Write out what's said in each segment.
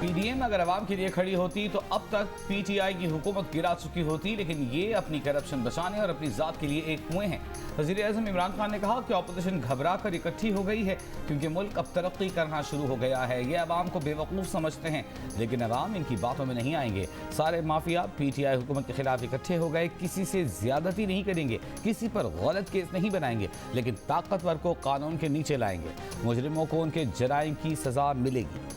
PDM अगर अवाम के लिए खड़ी होती तो अब तक पीटीआई की हुकूमत गिरा चुकी होती, लेकिन ये अपनी करप्शन बचाने और अपनी ज़ात के लिए एक कुएं हैं। वज़ीर-ए-आज़म इमरान खान ने कहा कि अपोजिशन घबरा कर इकट्ठी हो गई है क्योंकि मुल्क अब तरक्की करना शुरू हो गया है। ये अवाम को बेवकूफ़ समझते हैं, लेकिन अवाम इनकी बातों में नहीं आएंगे। सारे माफिया पीटीआई हुकूमत के खिलाफ इकट्ठे हो गए, किसी से ज्यादती नहीं करेंगे, किसी पर गलत केस नहीं बनाएंगे, लेकिन ताकतवर को कानून के नीचे लाएंगे। मुजरिमों को उनके जराइम की सजा मिलेगी।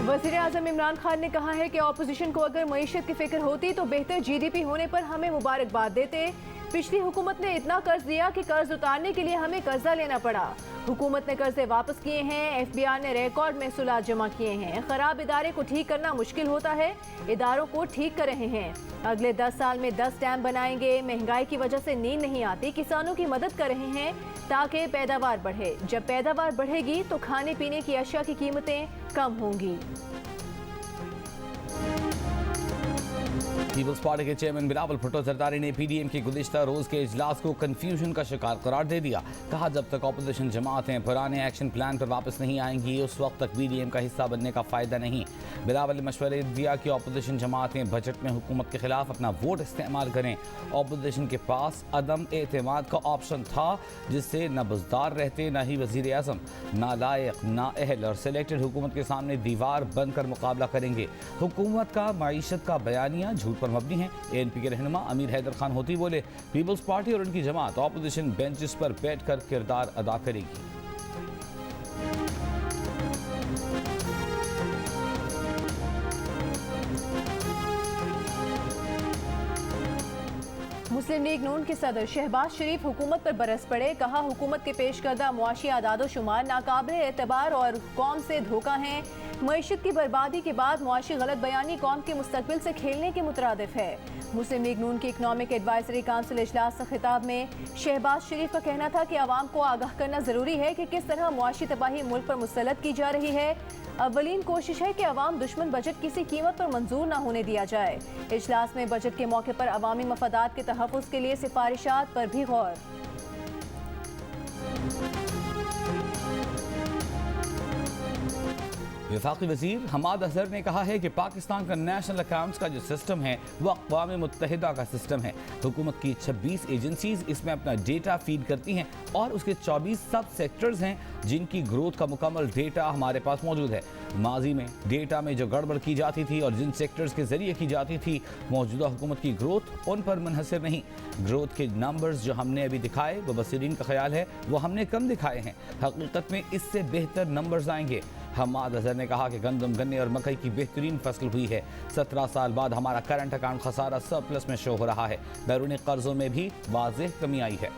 वज़ीर-ए-आज़म इमरान खान ने कहा है कि अपोजिशन को अगर मईशत की फिक्र होती तो बेहतर जीडीपी होने पर हमें मुबारकबाद देते। पिछली हुकूमत ने इतना कर्ज दिया कि कर्ज उतारने के लिए हमें कर्जा लेना पड़ा। हुकूमत ने कर्जे वापस किए हैं, एफबीआर ने रिकॉर्ड महसूलात जमा किए हैं। खराब इदारे को ठीक करना मुश्किल होता है, इदारों को ठीक कर रहे हैं। अगले 10 साल में 10 डैम बनाएंगे। महंगाई की वजह से नींद नहीं आती, किसानों की मदद कर रहे हैं ताकि पैदावार बढ़े। जब पैदावार बढ़ेगी तो खाने पीने की अशिया की कीमतें कम होंगी। पीपल्स पार्टी के चेयरमैन बिलावल भुट्टो जरदारी ने पीडीएम के गुज़िश्ता रोज के इजलास को कंफ्यूजन का शिकार करार दे दिया। कहा जब तक अपोजिशन जमातें पुराने एक्शन प्लान पर वापस नहीं आएंगी उस वक्त तक पीडीएम का हिस्सा बनने का फ़ायदा नहीं। बिलावल ने मशवरा दिया कि अपोजिशन जमातें बजट में हुकूमत के खिलाफ अपना वोट इस्तेमाल करें। अपोजिशन के पास अदम एतमाद का ऑप्शन था, जिससे न बुज़दार रहते, न ही वज़ीर-ए-आज़म नालायक, नाअहल और सिलेक्टेड हुकूमत के सामने दीवार बनकर मुकाबला करेंगे। हुकूमत का मईशत का बयानिया झूठ पर मबनी है। एएनपी के रहनुमा अमीर हैदर खान होती बोले, पीपल्स पार्टी और उनकी जमात अपोजिशन बेंचेस पर बैठकर किरदार अदा करेगी। मुस्लिम लीग नून के सदर शहबाज शरीफ हुकूमत पर बरस पड़े। कहा हुकूमत के पेश करदा मुआशी आदादो शुमार नाकाबिल एतबार और कौम से धोखा है। मईशत की बर्बादी के बाद मुआशी गलत बयानी कौम के मुस्तकबिल से खेलने के मुतरादिफ है। मुस्लिम लीग नून की इकनॉमिक एडवाइजरी काउंसिल इजलास से खिताब में शहबाज शरीफ का कहना था कि आवाम को आगाह करना ज़रूरी है कि किस तरह मुआशी तबाही मुल्क पर मुसल्लत की जा रही है। अव्वलीन कोशिश है कि अवाम दुश्मन बजट किसी कीमत पर मंजूर न होने दिया जाए। इजलास में बजट के मौके पर अवामी मफादात के तहफ़्फ़ुज़ के लिए सिफारिशात पर भी गौर। वफाकी वज़ीर हमाद अजहर ने कहा है कि पाकिस्तान का नेशनल अकाउंट्स का जो सिस्टम है वह अक़वाम मुत्तहिदा का सिस्टम है। हुकूमत की 26 एजेंसीज इसमें अपना डेटा फीड करती हैं और उसके 24 सब सेक्टर्स हैं जिनकी ग्रोथ का मुकम्मल डेटा हमारे पास मौजूद है। माजी में डेटा में जो गड़बड़ की जाती थी और जिन सेक्टर्स के ज़रिए की जाती थी, मौजूदा हुकूमत की ग्रोथ उन पर मुनहसर नहीं। ग्रोथ के नंबर्स जो हमने अभी दिखाए वो बसरीन का ख्याल है वो हमने कम दिखाए हैं, हकीकत में इससे बेहतर नंबर्स आएंगे। हमाद अजहर ने कहा कि गंदम, गन्ने और मकई की बेहतरीन फसल हुई है। 17 साल बाद हमारा करंट अकाउंट खसारा सरप्लस में शो हो रहा है। बैरूनी कर्जों में भी वाज़ेह कमी आई है।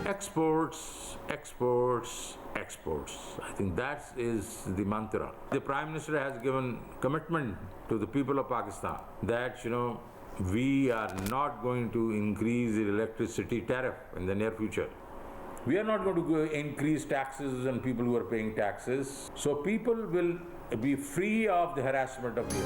Exports, exports, exports. I think that is the mantra. The Prime Minister has given commitment to the people of Pakistan that, we are not going to increase the electricity tariff in the near future. We are not going to increase taxes on people who are paying taxes. So people will be free of the harassment of the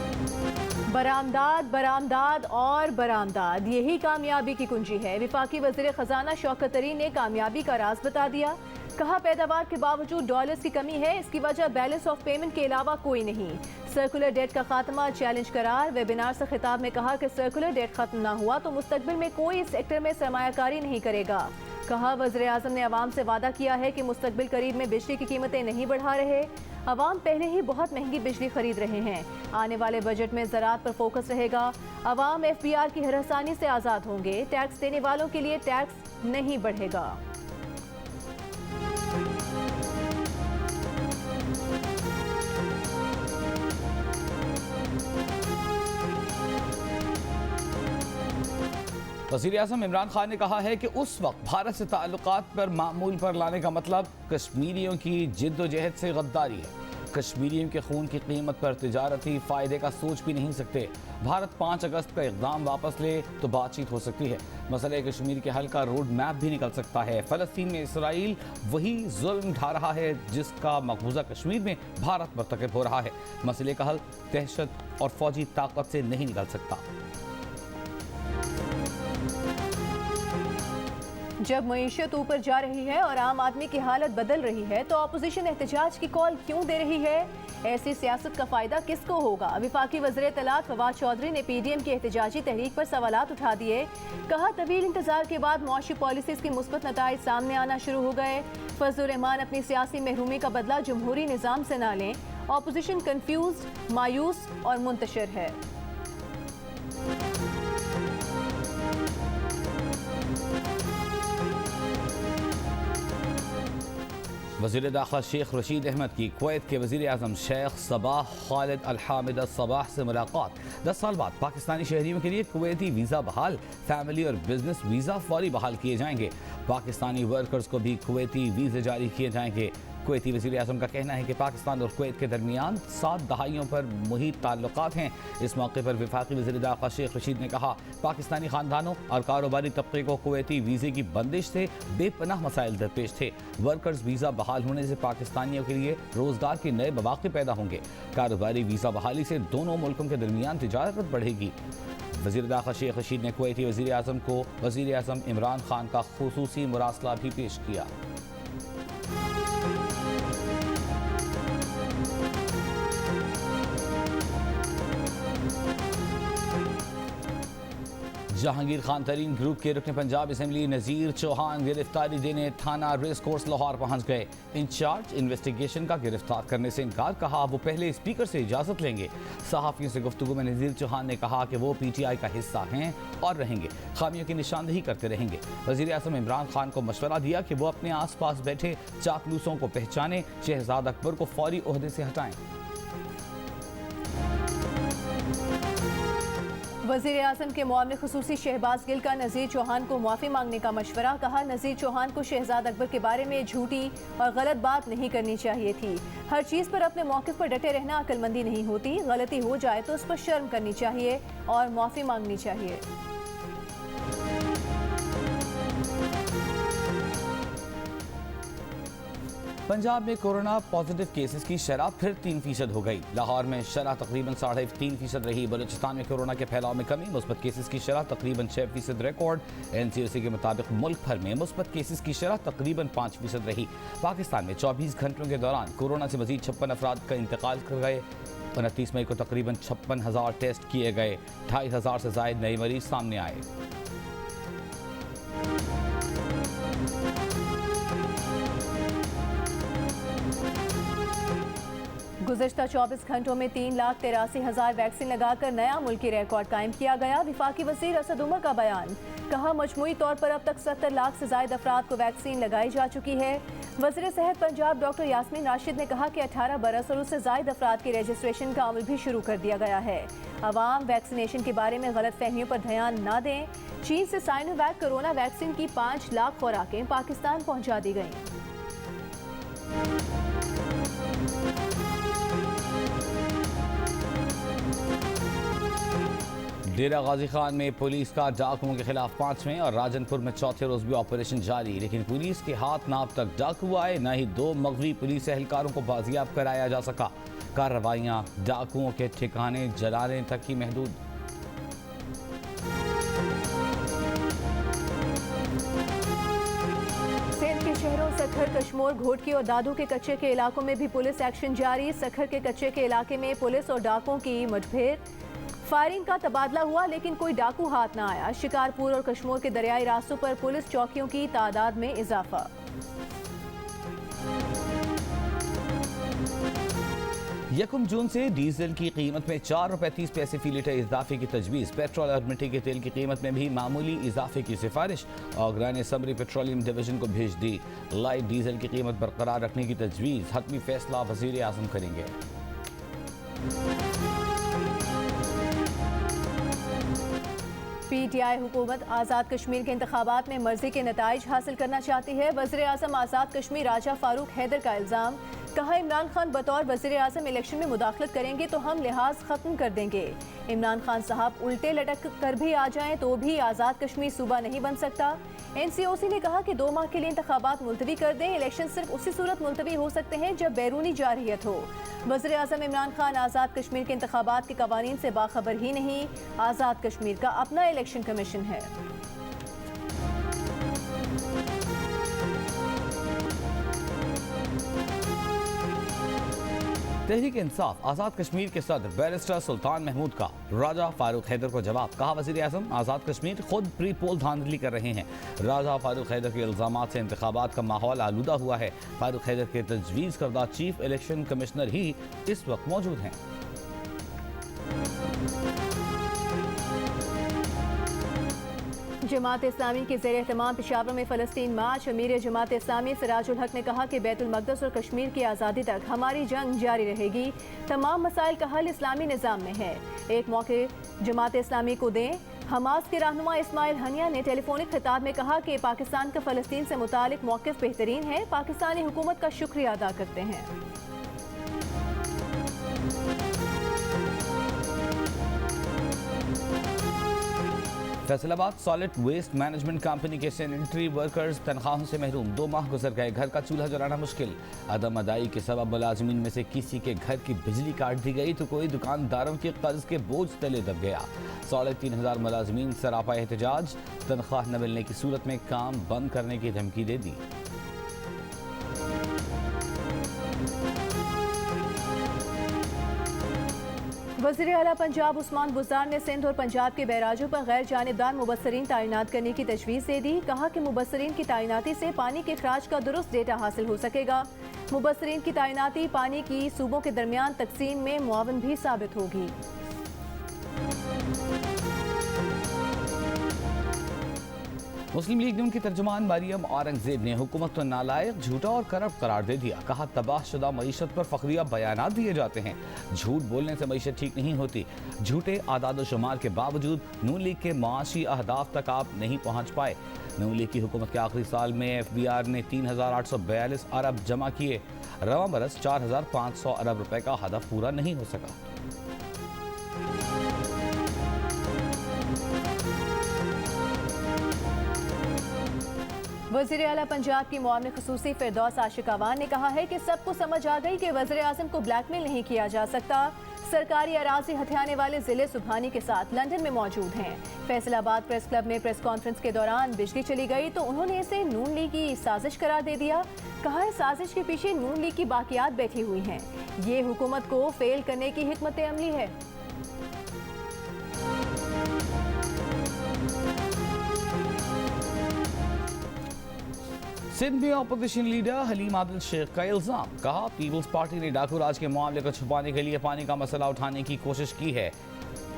बरामदाद, बरामदाद और बरामदाद, यही कामयाबी की कुंजी है। वफाकी वज़ीर ख़जाना शौकत तरीन ने कामयाबी का राज बता दिया। कहा पैदावार के बावजूद डॉलर्स की कमी है, इसकी वजह बैलेंस ऑफ पेमेंट के अलावा कोई नहीं। सर्कुलर डेट का खात्मा चैलेंज करार। वेबिनार से खिताब में कहा कि सर्कुलर डेट खत्म ना हुआ तो मुस्तकबिल में कोई इस सेक्टर में सरमायाकारी नहीं करेगा। कहा वज़ीर-ए-आज़म ने अवाम से वादा किया है कि मुस्तकबिल करीब में बिजली की कीमतें नहीं बढ़ा रहे। अवाम पहले ही बहुत महंगी बिजली खरीद रहे हैं। आने वाले बजट में ज़राअत पर फोकस रहेगा। अवाम एफबीआर की हरासानी से आज़ाद होंगे। टैक्स देने वालों के लिए टैक्स नहीं बढ़ेगा। वज़ीर-ए-आज़म इमरान खान ने कहा है कि उस वक्त भारत से ताल्लुकात पर मामूल पर लाने का मतलब कश्मीरियों की जिद्दोजहद से गद्दारी है। कश्मीरियों के खून की कीमत पर तिजारती फ़ायदे का सोच भी नहीं सकते। भारत 5 अगस्त का इक़दाम वापस ले तो बातचीत हो सकती है। मसले कश्मीर के हल का रोड मैप भी निकल सकता है। फ़लस्तीन में इसराइल वही जुल्म ढा रहा है जिसका मकबूजा कश्मीर में भारत मर्तकब हो रहा है। मसले का हल दहशत और फौजी ताकत से नहीं निकल सकता। जब मईशत ऊपर जा रही है और आम आदमी की हालत बदल रही है तो अपोजिशन एहतजाज की कॉल क्यों दे रही है? ऐसी सियासत का फायदा किसको होगा? वफाकी वज़ीर इत्तलात फवाद चौधरी ने PDM की एहतजाजी तहरीक पर सवालात उठा दिए। कहा, तवील इंतजार के बाद मुआशी पॉलिसीज़ के मुस्बत नताइज सामने आना शुरू हो गए। फजलुर रहमान अपनी सियासी महरूमी का बदला जमहूरी निज़ाम से ना लें। अपोजिशन कन्फ्यूज, मायूस और मुंतशिर है। वज़ीर दाखिला शेख रशीद अहमद की कुवैत के वज़ीर आज़म शेख सबाह खालिद अल हामिद अल सबाह से मुलाकात। 10 साल बाद पाकिस्तानी शहरियों के लिए कुवैती वीज़ा बहाल, फैमिली और बिजनेस वीज़ा फौरी बहाल किए जाएंगे। पाकिस्तानी वर्कर्स को भी कुवैती वीज़े जारी किए जाएंगे। कुवैती वज़ीर आज़म का कहना है कि पाकिस्तान और कुवैत के दरमियान 7 दहाइयों पर मुहित ताल्लुकात हैं। इस मौके पर वफाकी वज़ीर दाखिला शेख रशीद ने कहा, पाकिस्तानी ख़ानदानों और कारोबारी तबके को कुवैती वीज़े की बंदिश से बेपनाह मसाइल दरपेश थे। वर्कर्स वीज़ा बहाल होने से पाकिस्तानियों के लिए रोज़गार के नए मौक़े पैदा होंगे। कारोबारी वीज़ा बहाली से दोनों मुल्कों के दरमियान तिजारत बढ़ेगी। वज़ीर दाखिला शेख रशीद ने कुवैती वज़ीर आज़म को वज़ीर आज़म इमरान खान का खुसूसी मुरासला भी पेश किया। जहांगीर खान तरीन ग्रुप के रुकन पंजाब असम्बली नज़ीर चौहान गिरफ्तारी देने थाना रेस कोर्स लाहौर पहुंच गए। इंचार्ज इन्वेस्टिगेशन का गिरफ्तार करने से इनकार, कहा वो पहले स्पीकर से इजाज़त लेंगे। सहाफ़ियों से गुफ्तगू में नज़ीर चौहान ने कहा कि वो PTI का हिस्सा हैं और रहेंगे, खामियों की निशानदेही करते रहेंगे। वज़ीर आज़म इमरान खान को मशवरा दिया कि वो अपने आस पास बैठे चापलूसों को पहचाने, शहजाद अकबर को फौरी ओहदे से हटाएं। वज़ीर आज़म के मुआविन ख़ुसूसी शहबाज गिल का नज़ीर चौहान को माफ़ी मांगने का मशवरा। कहा, नज़ीर चौहान को शहजाद अकबर के बारे में झूठी और गलत बात नहीं करनी चाहिए थी। हर चीज़ पर अपने मौक़िफ़ पर डटे रहना अक्लमंदी नहीं होती। गलती हो जाए तो उस पर शर्म करनी चाहिए और माफ़ी मांगनी चाहिए। पंजाब में कोरोना पॉजिटिव केसेस की शरह फिर 3% हो गई। लाहौर में शरह तकरीबन 3.5% रही। बलूचिस्तान में कोरोना के फैलाव में कमी, मुस्बत केसेस की शरह तकरीबन 6% रिकॉर्ड। NCOC के मुताबिक मुल्क भर में मुस्बत केसेस की शरह तकरीबन 5% रही। पाकिस्तान में 24 घंटों के दौरान कोरोना से मजीद 56 अफराद का इंतकाल कर गए। 29 मई को तकरीबन 56,000 टेस्ट किए गए। 2,500 से ज़ायद नए मरीज सामने आए। गुज़श्ता 24 घंटों में 3,83,000 वैक्सीन लगाकर नया मुल्की रिकॉर्ड कायम किया गया। वफाकी वज़ीर असद उमर का बयान। कहा, मजमूई तौर पर अब तक 70 लाख से ज़ायद अफराद को वैक्सीन लगाई जा चुकी है। वज़ीर सेहत पंजाब डॉक्टर यास्मीन राशिद ने कहा कि 18 बरस और उससे ज़ायद अफराद के रजिस्ट्रेशन का अमल भी शुरू कर दिया गया है। अवाम वैक्सीनेशन के बारे में गलत फहमियों पर ध्यान न दें। चीन से साइनोवैक कोरोना वैक्सीन की 5 लाख खुराकें पाकिस्तान पहुँचा दी गईं। डेरा गाजी खान में पुलिस का डाकुओं के खिलाफ 5वें और राजनपुर में 4थे रोज भी ऑपरेशन जारी, लेकिन पुलिस के हाथ नाप तक डाकू आए, न ही 2 मगवी पुलिस एहलकारों को बाजियाब कराया जा सका। कार्रवाइयां डाकुओं के ठिकाने जलाने तक ही महदूद। सिंध के शहरों सखर, कशमोर, घोटकी और दादू के कच्चे के इलाकों में भी पुलिस एक्शन जारी। सखर के कच्चे के इलाके में पुलिस और डाकुओं की मुठभेड़, फायरिंग का तबादला हुआ लेकिन कोई डाकू हाथ न आया। शिकारपुर और कशमोर के दरियाई रास्तों पर पुलिस चौकियों की तादाद में इजाफा। यकम जून से डीजल की कीमत में 4 रुपये 30 पैसे फी लीटर इजाफे की तजवीज़। पेट्रोल और मिट्टी के तेल की कीमत में भी मामूली इजाफे की सिफारिश आगरा ने समरी पेट्रोलियम डिवीजन को भेज दी। लाइट डीजल की कीमत बरकरार रखने की तजवीज़, हतमी फैसला वज़ीर आज़म करेंगे। PTI हुकूमत आज़ाद कश्मीर के इंतखाबात में मर्जी के नताइज हासिल करना चाहती है। वज़ीर आज़म आज़ाद कश्मीर राजा फारूक हैदर का इल्ज़ाम। कहा इमरान खान बतौर वज़ीर आज़म इलेक्शन में मुदाखलत करेंगे तो हम लिहाज ख़त्म कर देंगे। इमरान खान साहब उल्टे लटक कर भी आ जाएं तो भी आज़ाद कश्मीर सूबा नहीं बन सकता। NCOC ने कहा कि 2 माह के लिए इंतखाबात मुलतवी कर दें। इलेक्शन सिर्फ उसी सूरत मुलतवी हो सकते हैं जब बैरूनी जारहियत हो। वज़ीर आज़म इमरान खान आज़ाद कश्मीर के इंतखाबात के कवानीन से बाखबर ही नहीं। आज़ाद कश्मीर का अपना इलेक्शन कमीशन है। तहरीक इंसाफ आज़ाद कश्मीर के सदर बैरिस्टर सुल्तान महमूद का राजा फारूक हैदर को जवाब। कहा वज़ीर आज़म आज़ाद कश्मीर खुद प्री पोल धांधली कर रहे हैं। राजा फारूक हैदर के इल्ज़ामात से इंतखाबात का माहौल आलूदा हुआ है। फारूक हैदर के तजवीज़ करदा चीफ इलेक्शन कमिश्नर ही इस वक्त मौजूद हैं। जमात इस्लामी के ज़ेर एहतमाम पेशावर में फ़लस्तीन मार्च। अमीर जमात इस्लामी सिराजुल हक ने कहा कि बैतुल मक़दस और कश्मीर की आज़ादी तक हमारी जंग जारी रहेगी। तमाम मसाइल का हल इस्लामी निज़ाम में है। एक मौके जमात इस्लामी को दें। हमास के रहनुमा इस्माइल हनिया ने टेलीफोनिक खिताब में कहा कि पाकिस्तान का फ़लस्तीन से मुतालिक मौक़िफ़ बेहतरीन है। पाकिस्तानी हुकूमत का शुक्रिया अदा करते हैं। Faisalabad solid waste management company के सैनिटरी वर्कर्स तनख्वाहों से महरूम। 2 माह गुजर गए, घर का चूल्हा जलाना मुश्किल। अदम अदाई के सबब मुलाजिमीन में से किसी के घर की बिजली काट दी गई तो कोई दुकानदारों के कर्ज के बोझ तले दब गया। 3,500 मुलाजिमीन सरापा एहतजाज। तनख्वाह न मिलने की सूरत में काम बंद करने की धमकी दे दी। वज़ीर आला पंजाब उस्मान बुज़दार ने सिंध और पंजाब के बैराजों पर गैर जानिबदार मुबस्सरीन तैनात करने की तजवीज़ दे दी। कहा कि मुबस्सरीन की तैनाती से पानी के अखराज का दुरुस्त डेटा हासिल हो सकेगा। मुबस्सरीन की तैनाती पानी की सूबों के दरमियान तकसीम में मुआवन भी साबित होगी। मुस्लिम लीग ने उनकी तर्जुमान मरियम औरंगजेब ने हुकूमत को नालायक, झूठा और करप्ट करार दे दिया। कहा तबाहशुदा मईशत पर फखरिया बयानात दिए जाते हैं। झूठ बोलने से मईशत ठीक नहीं होती। झूठे आदाद शुमार के बावजूद नून लीग के माशी अहदाफ तक आप नहीं पहुँच पाए। नून लीग की हुकूमत के आखिरी साल में FBR ने 3,842 अरब जमा किए। रवा बरस 4,500 अरब रुपए का हदफ पूरा नहीं हो सका। वज़ीर आला पंजाब की मुआविन ख़ुसूसी फिरदौस आशिक अवान ने कहा है कि सबको समझ आ गई कि वज़ीर आज़म को ब्लैकमेल नहीं किया जा सकता। सरकारी अराज़ी हथियाने वाले ज़िले सुबहानी के साथ लंदन में मौजूद हैं। फैसलाबाद प्रेस क्लब में प्रेस कॉन्फ्रेंस के दौरान बिजली चली गई तो उन्होंने इसे नून लीग की साजिश करार दे दिया। कहा है साजिश के पीछे नून लीग की बाकियात बैठी हुई हैं। ये हुकूमत को फेल करने की हिकमत अमली है। सिंध में अपोजिशन लीडर हलीम आदिल शेख का इल्जाम। कहा पीपल्स पार्टी ने डाकू राज के मामले को छुपाने के लिए पानी का मसला उठाने की कोशिश की है।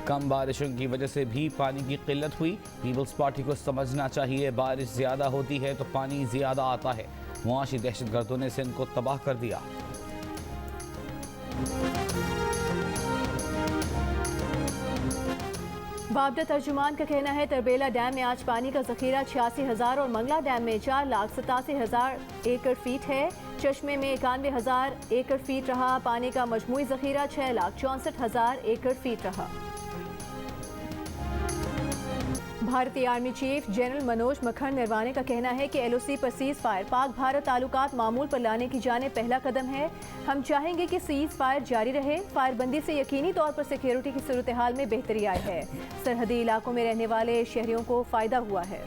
कम बारिशों की वजह से भी पानी की किल्लत हुई। पीपल्स पार्टी को समझना चाहिए बारिश ज्यादा होती है तो पानी ज्यादा आता है। मुआशी दहशतगर्दों ने सिंध को तबाह कर दिया। बाबडा तर्जुमान का कहना है तरबेला डैम में आज पानी का जखीरा 86,000 और मंगला डैम में 4,87,000 एकड़ फीट है। चश्मे में 91,000 एकड़ फीट रहा। पानी का मजमूई जखीरा 6,64,000 एकड़ फीट रहा। भारतीय आर्मी चीफ जनरल मनोज मक्खन नरवाने का कहना है कि LOC पर सीज फायर पाक भारत ताल्लुकात मामूल पर लाने की जानिब पहला कदम है। हम चाहेंगे कि सीज फायर जारी रहे। फायरबंदी से यकीनी तौर पर सिक्योरिटी की सूरत हाल में बेहतरी आई है। सरहदी इलाकों में रहने वाले शहरियों को फायदा हुआ है।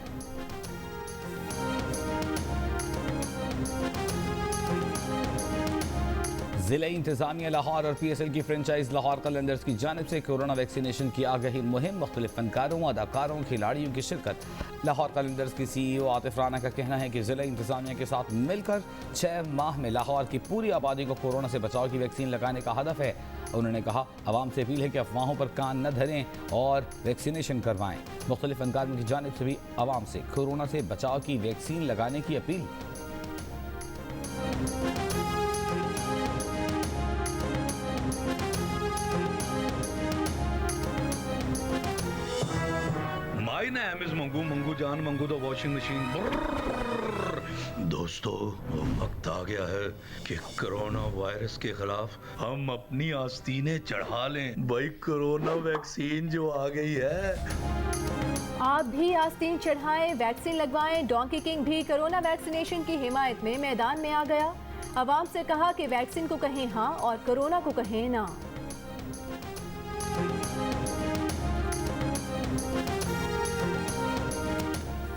जिला इंतजामिया लाहौर और PSL की फ्रेंचाइज लाहौर कलंदर्स की जानिब से कोरोना वैक्सीनेशन की आगाही मुहिम। मुख्तलिफ फनकारों, अदाकारों, खिलाड़ियों की शिरकत। लाहौर कलंदर्स की CEO आतिफ राना का कहना है कि जिला इंतजामिया के साथ मिलकर 6 माह में लाहौर की पूरी आबादी को कोरोना से बचाव की वैक्सीन लगाने का हदफ है। उन्होंने कहा आवाम से अपील है कि अफवाहों पर कान न धरें और वैक्सीनेशन करवाएं। मुख्तलिफ फनकारों की जानिब से भी आवाम से कोरोना से बचाव की वैक्सीन लगाने की appeal. My name is Mangu Mangu Jan Mangu the washing machine. Brrr. दोस्तों, वक्त आ गया है कि कोरोना वायरस के खिलाफ हम अपनी आस्तीनें चढ़ा लें। भाई, कोरोना वैक्सीन जो आ गई है। आप भी आस्तीन चढ़ाएं, वैक्सीन लगवाएं। डोंकी किंग भी कोरोना वैक्सीनेशन की हिमायत में मैदान में आ गया। आवाम से कहा कि वैक्सीन को कहें हाँ और कोरोना को कहें ना।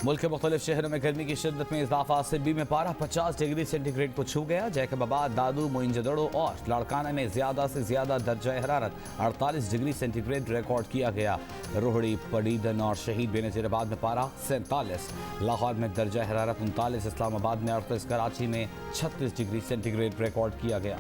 मुल्क के मुख्तलिफ शहरों में गर्मी की शिद्दत में इजाफा। सिडनी में पारा 50 डिग्री सेंटीग्रेड को छू गया। जैकबाबाद, दादू, मोइंजोदड़ो और लाड़काना में ज्यादा से ज्यादा दर्जा हरारत 48 डिग्री सेंटीग्रेड रिकॉर्ड किया गया। रोहड़ी, पडीदन और शहीद बेनजीराबाद में पारा 47, लाहौर में दर्जा हरारत 39, इस्लामाबाद में 38, कराची में 36 डिग्री सेंटीग्रेड रिकॉर्ड किया गया।